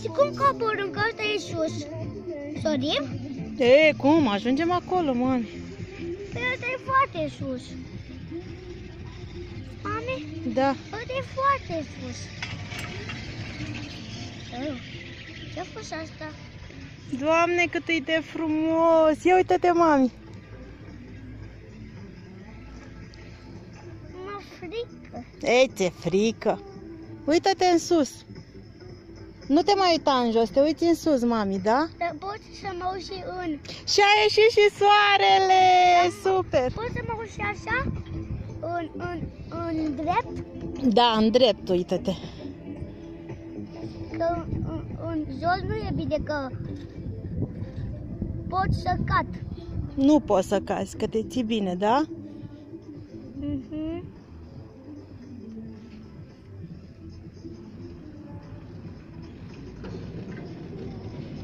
Și cum coborâm, că ăsta e sus? Sorim? E, cum? Ajungem acolo, mami. Păi ăsta e foarte sus. Mami? Da. Ăsta e foarte sus. Ce-a fost asta? Doamne, cât e de frumos! Ia uite-te, mami! Mă frică. Ei, ce frică! Uită-te în sus! Nu te mai uita în jos, te uiți în sus, mami, da? Dar poți să mă uit și în... Și a ieșit și soarele! Super! Poți să mă uit și așa? În drept? Da, în drept, uită-te! Că în jos nu e bine, că pot să cad. Nu poți să cazi, că te ții bine, da?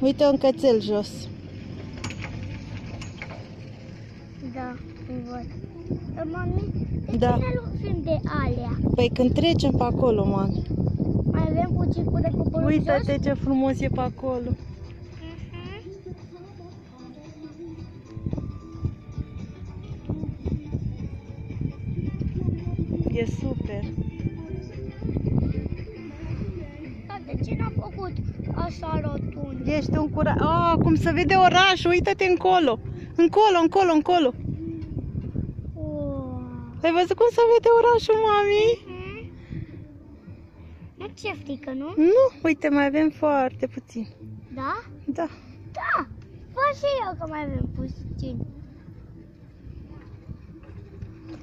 Uite un cățel jos. Da, îl văd. Mami, de Da. ce ne lovim de alea? Păi când trecem pe acolo, mami. Mai avem puțin de coborât jos? Uite-te ce frumos e pe acolo. E super. Dar de ce n-am făcut așa rotund? Ești un curaj. Ah, cum se vede orașul, uite-te încolo. Încolo, încolo, încolo. Wow. Ai văzut cum se vede orașul, mami? Nu ți-e frică, nu? Nu, uite, mai avem foarte puțin. Da? Da. Da! Fă și eu că mai avem puțin.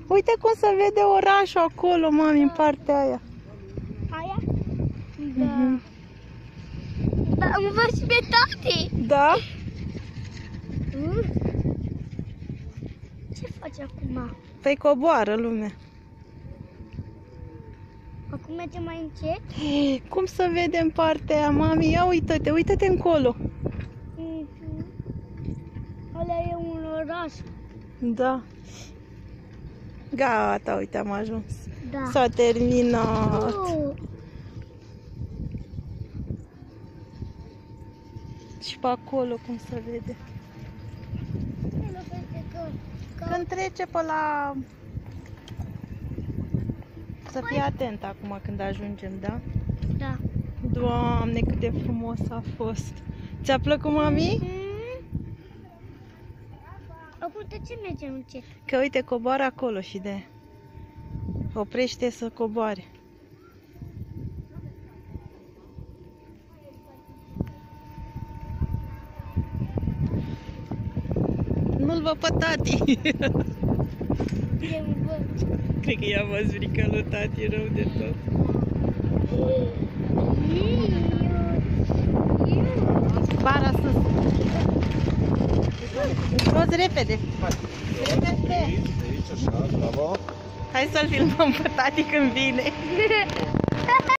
Uite cum se vede orașul acolo, mami, în partea aia. Aia? Da. Da, îmi văd și pe tati. Da? Ce faci acum? Păi coboară lumea. Acum mergem mai încet? Cum se vede în partea aia, mami? Ia uite-te, uite-te încolo. Ăla e un oraș. Da. Gata, uite, am ajuns. Da. S-a terminat. Și pe acolo cum se vede. Când trece pe la... Să fii atent acum când ajungem, da? Da. Doamne, cât de frumos a fost. Ți-a plăcut, mami? Acum de ce mergem încet? Că uite, coboară acolo și de... Oprește să coboare. Nu-l văd pe tati. Eu văd. Cred că i-a văzut frică lui tati, rău de tot. Bara sus. Jos repede. Repede. Hai să-l filmăm pe tati când vine.